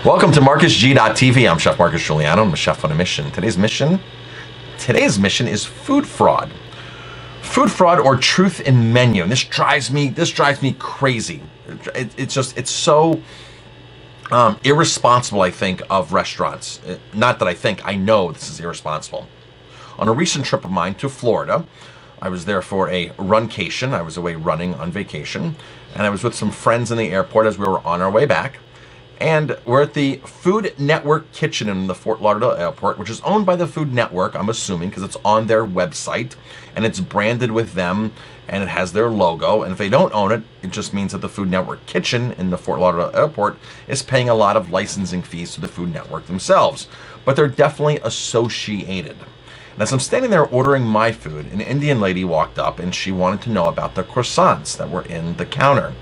Welcome to MarcusG.tv. I'm Chef Marcus Guiliano. I'm a chef on a mission. Today's mission is food fraud. Food fraud or truth in menu. And this drives me crazy. It's so irresponsible, I think, of restaurants. Not that I think, I know this is irresponsible. On a recent trip of mine to Florida, I was there for a runcation. I was away running on vacation, and I was with some friends in the airport as we were on our way back. And we're at the Food Network kitchen in the Fort Lauderdale airport, which is owned by the Food Network, I'm assuming, because it's on their website, and it's branded with them, and it has their logo. And if they don't own it, it just means that the Food Network kitchen in the Fort Lauderdale airport is paying a lot of licensing fees to the Food Network themselves. But they're definitely associated. And as I'm standing there ordering my food, an Indian lady walked up, and she wanted to know about the croissants that were in the counter.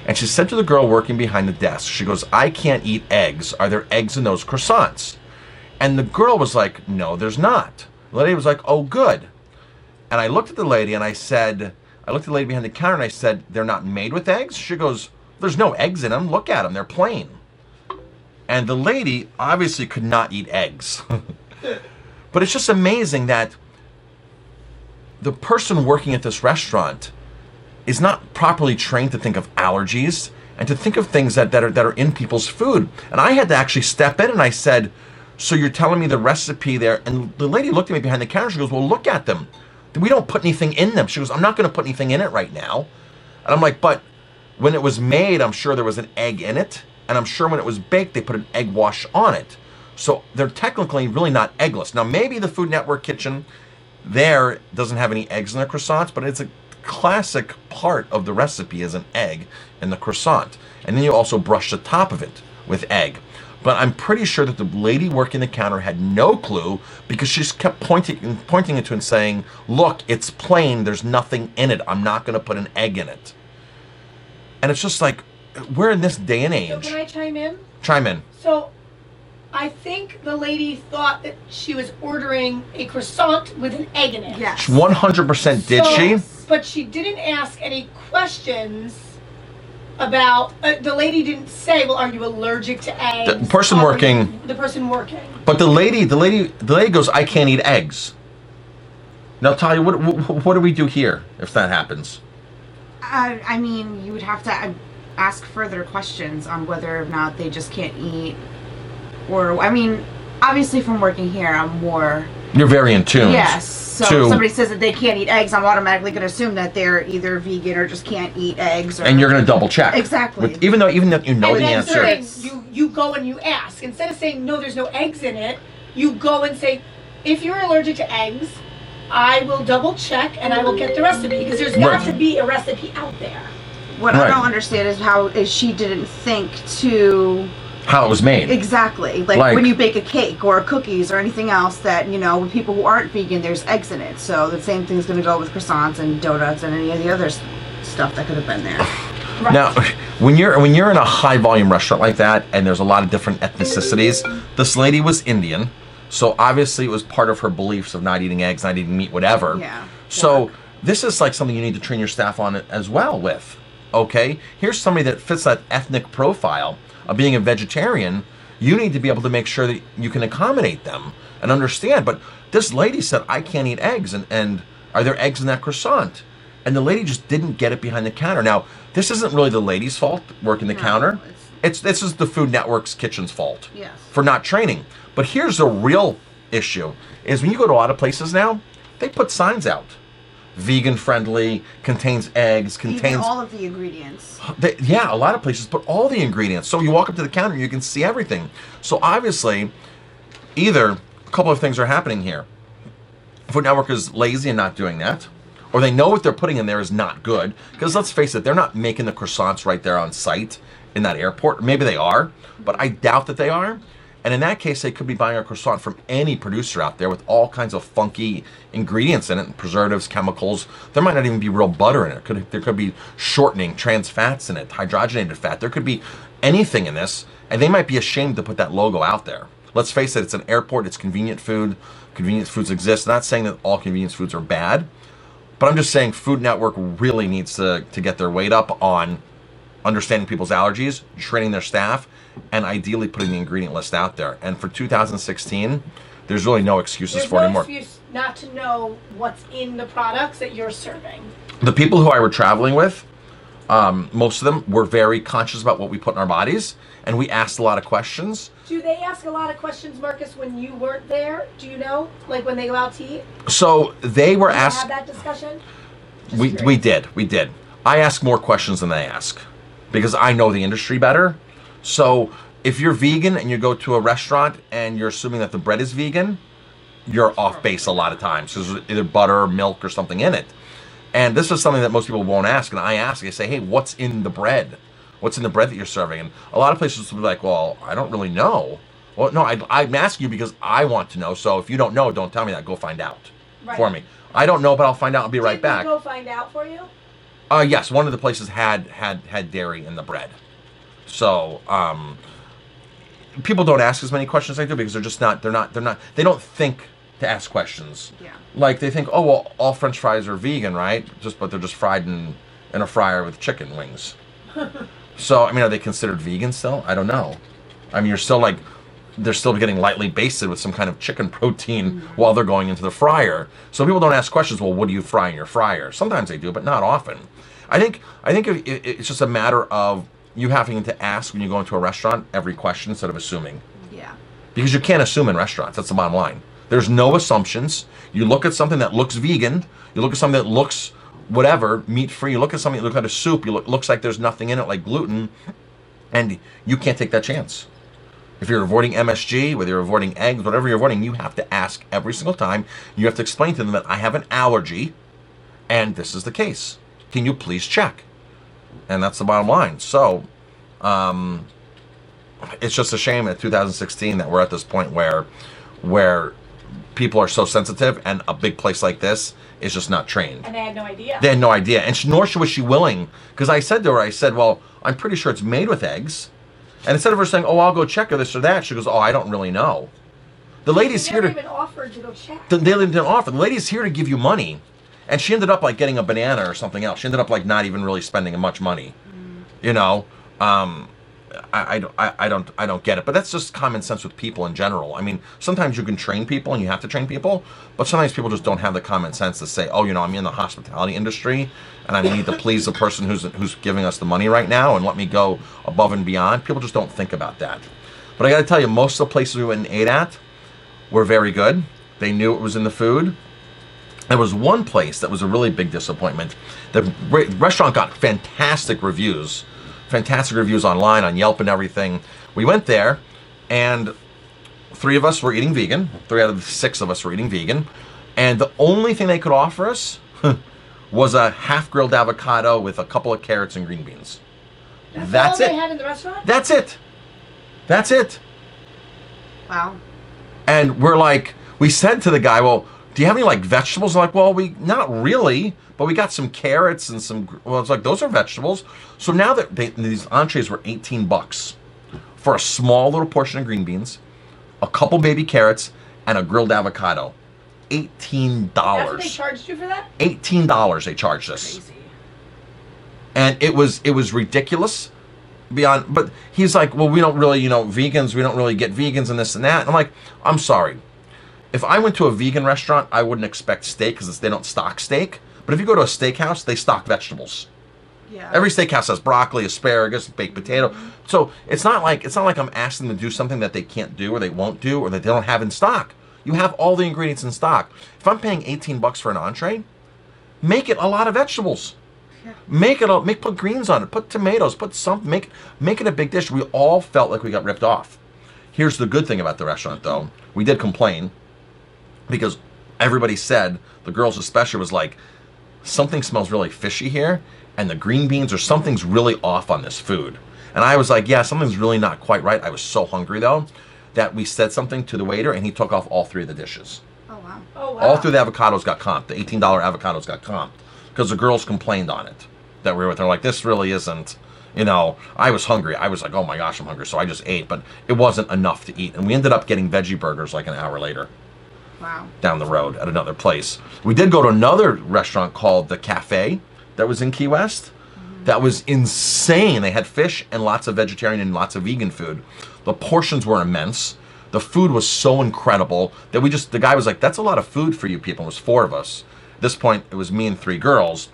And she said to the girl working behind the desk, she goes, "I can't eat eggs. Are there eggs in those croissants?" And the girl was like, "No, there's not." The lady was like, "Oh, good." And I looked at the lady and I looked at the lady behind the counter and I said, "They're not made with eggs?" She goes, "There's no eggs in them. Look at them. They're plain." And the lady obviously could not eat eggs. But it's just amazing that the person working at this restaurant is not properly trained to think of allergies and to think of things that are in people's food. And I had to actually step in and I said, "So you're telling me the recipe there?" And the lady looked at me behind the counter. She goes, "Well, look at them. We don't put anything in them." She goes, "I'm not going to put anything in it right now." And I'm like, "But when it was made, I'm sure there was an egg in it. And I'm sure when it was baked, they put an egg wash on it. So they're technically really not eggless." Now, maybe the Food Network kitchen there doesn't have any eggs in their croissants, but it's a classic part of the recipe is an egg in the croissant. And then you also brush the top of it with egg. But I'm pretty sure that the lady working the counter had no clue because she just kept pointing it to and saying, "Look, it's plain. There's nothing in it. I'm not going to put an egg in it." And it's just like, we're in this day and age. So can I chime in? Chime in. So I think the lady thought that she was ordering a croissant with an egg in it. Yes. 100% did she? But she didn't ask any questions about, the lady didn't say, "Well, are you allergic to eggs?" The person working. The person working. But the lady goes, "I can't eat eggs." Now, Talia, what do we do here if that happens? I mean, you would have to ask further questions on whether or not they just can't eat. Or, I mean, obviously from working here, I'm more... You're very in tune. Yes. So if somebody says that they can't eat eggs, I'm automatically going to assume that they're either vegan or just can't eat eggs. Or, and you're going to double check. Exactly. Even though you know the answer. You go and you ask. Instead of saying, "No, there's no eggs in it," you go and say, "If you're allergic to eggs, I will double check and I will get the recipe." Because there's got to be a recipe out there. What I don't understand is how she didn't think to... how it was made. Exactly. Like when you bake a cake or cookies or anything else that, you know, with people who aren't vegan, there's eggs in it. So the same thing's going to go with croissants and donuts and any of the other stuff that could have been there. Right. Now, when you're in a high volume restaurant like that and there's a lot of different ethnicities, this lady was Indian. So obviously it was part of her beliefs of not eating eggs, not eating meat, whatever. Yeah. So this is like something you need to train your staff on as well with. Okay? Here's somebody that fits that ethnic profile of being a vegetarian. You need to be able to make sure that you can accommodate them and understand. But this lady said, "I can't eat eggs, and are there eggs in that croissant?" And the lady just didn't get it behind the counter. Now, this isn't really the lady's fault working the counter. This is the Food Network's kitchen's fault for not training. But here's the real issue, is when you go to a lot of places now, they put signs out. Vegan friendly, contains eggs, contains... Even all of the ingredients. Yeah, a lot of places put all the ingredients. So you walk up to the counter and you can see everything. So obviously, either a couple of things are happening here. Food Network is lazy and not doing that. Or they know what they're putting in there is not good. Because let's face it, they're not making the croissants right there on site in that airport. Maybe they are, but I doubt that they are. And in that case, they could be buying a croissant from any producer out there with all kinds of funky ingredients in it, preservatives, chemicals. There might not even be real butter in it. There could be shortening, trans fats in it, hydrogenated fat. There could be anything in this, and they might be ashamed to put that logo out there. Let's face it, it's an airport, it's convenient food. Convenience foods exist. I'm not saying that all convenience foods are bad, but I'm just saying Food Network really needs to get their weight up on understanding people's allergies, training their staff, and ideally putting the ingredient list out there. And for 2016, there's really no excuses There's for it no anymore. excuse not to know what's in the products that you're serving. The people who I were traveling with, most of them were very conscious about what we put in our bodies, and we asked a lot of questions. Do they ask a lot of questions, Marcus, when you weren't there? Do you know? Like when they go out to eat? So they were Did you asked. have that discussion? We did. I ask more questions than they ask because I know the industry better. So if you're vegan and you go to a restaurant and you're assuming that the bread is vegan, you're off base a lot of times because there's either butter, milk, or something in it. And this is something that most people won't ask. And I ask, I say, hey, what's in the bread? What's in the bread that you're serving? And a lot of places will be like, well, I don't really know. Well, no, I'm asking you because I want to know. So if you don't know, don't tell me that. Go find out for me. I don't know, but I'll find out and be right back. Did they go find out for you? Yes, one of the places had dairy in the bread. So people don't ask as many questions as they do because they're just not. They don't think to ask questions. Yeah. Like they think, oh well, all French fries are vegan, right? But they're just fried in a fryer with chicken wings. So I mean, are they considered vegan still? I don't know. I mean, you're still like, they're still getting lightly basted with some kind of chicken protein while they're going into the fryer. So people don't ask questions. Well, what do you fry in your fryer? Sometimes they do, but not often. I think it's just a matter of you having to ask when you go into a restaurant every question instead of assuming. Yeah. Because you can't assume in restaurants. That's the bottom line. There's no assumptions. You look at something that looks vegan. You look at something that looks whatever, meat-free. You look at something that looks like a soup. Looks like there's nothing in it, like gluten. And you can't take that chance. If you're avoiding MSG, whether you're avoiding eggs, whatever you're avoiding, you have to ask every single time. You have to explain to them that I have an allergy, and this is the case. Can you please check? And that's the bottom line. So, it's just a shame in 2016 that we're at this point where people are so sensitive, and a big place like this is just not trained. And they had no idea. They had no idea, and nor was she willing. Because I said to her, well, I'm pretty sure it's made with eggs. And instead of her saying, oh, I'll go check or this or that, she goes, oh, I don't really know. The lady's here to... They never even offered to go check. They didn't offer. The lady's here to give you money. And she ended up like getting a banana or something else. She ended up like not even really spending much money. You know? I don't get it. But that's just common sense with people in general. I mean, sometimes you can train people and you have to train people, but sometimes people just don't have the common sense to say, oh, you know, I'm in the hospitality industry and I need to please the person who's giving us the money right now and let me go above and beyond. People just don't think about that. But I got to tell you, most of the places we went and ate at were very good. They knew it was in the food. There was one place that was a really big disappointment. The restaurant got fantastic reviews online on Yelp and everything. We went there, and 3 of us were eating vegan. 3 out of the 6 of us were eating vegan. And the only thing they could offer us was a half-grilled avocado with a couple of carrots and green beans. That's all it. they had in the restaurant? That's it. That's it. Wow. And we're like, we said to the guy, well, do you have any like vegetables? Like, well, not really, but we got some carrots and some, well, it's like, those are vegetables. So now that these entrees were $18 for a small little portion of green beans, a couple baby carrots, and a grilled avocado. $18. That's what they charged you for that? $18 they charged us. Crazy. And it was ridiculous beyond, but he's like, well, we don't really, vegans, we don't really get vegans and this and that. And I'm like, I'm sorry. If I went to a vegan restaurant, I wouldn't expect steak because they don't stock steak. But if you go to a steakhouse, they stock vegetables. Yeah. Every steakhouse has broccoli, asparagus, baked potato. So it's not like I'm asking them to do something that they can't do or they won't do or that they don't have in stock. You have all the ingredients in stock. If I'm paying $18 for an entree, make it a lot of vegetables. Yeah. Put greens on it, put tomatoes, put something, make it a big dish. We all felt like we got ripped off. Here's the good thing about the restaurant though. We did complain because everybody said, the girls especially, was like, something smells really fishy here, and the green beans or something's really off on this food. And I was like, yeah, something's really not quite right. I was so hungry though that we said something to the waiter and he took off all 3 of the dishes. Oh wow. Oh wow. All 3 of the avocados got comped. The $18 avocados got comped because the girls complained on it that we were with. They're like, this really isn't, I was hungry. I was like, oh my gosh, I'm hungry. So I just ate, but it wasn't enough to eat. And we ended up getting veggie burgers like an hour later. Wow. Down the road at another place. We did go to another restaurant called The Cafe that was in Key West. that was insane. They had fish and lots of vegetarian and lots of vegan food. The portions were immense. The food was so incredible that the guy was like, that's a lot of food for you people. It was 4 of us. At this point, it was me and 3 girls.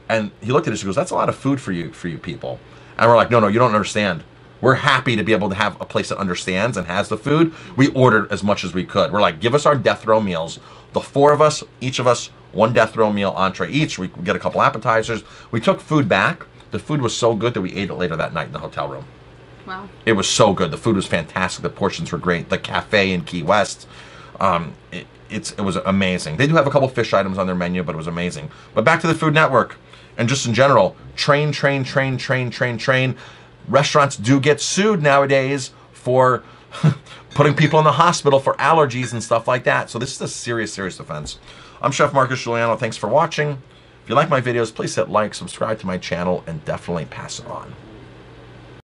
And he looked at us, he goes, that's a lot of food for you people. And we're like, no, you don't understand. We're happy to be able to have a place that understands and has the food. We ordered as much as we could. We're like, give us our death row meals. The 4 of us, each of us, 1 death row meal entree each. We get a couple appetizers. We took food back. The food was so good that we ate it later that night in the hotel room. Wow. It was so good. The food was fantastic. The portions were great. The cafe in Key West, it was amazing. They do have a couple fish items on their menu, but it was amazing. But back to the Food Network, and just in general, train. Restaurants do get sued nowadays for putting people in the hospital for allergies and stuff like that. So this is a serious offense. I'm Chef Marcus Guiliano. Thanks for watching. If you like my videos, please hit like, subscribe to my channel, and definitely pass it on.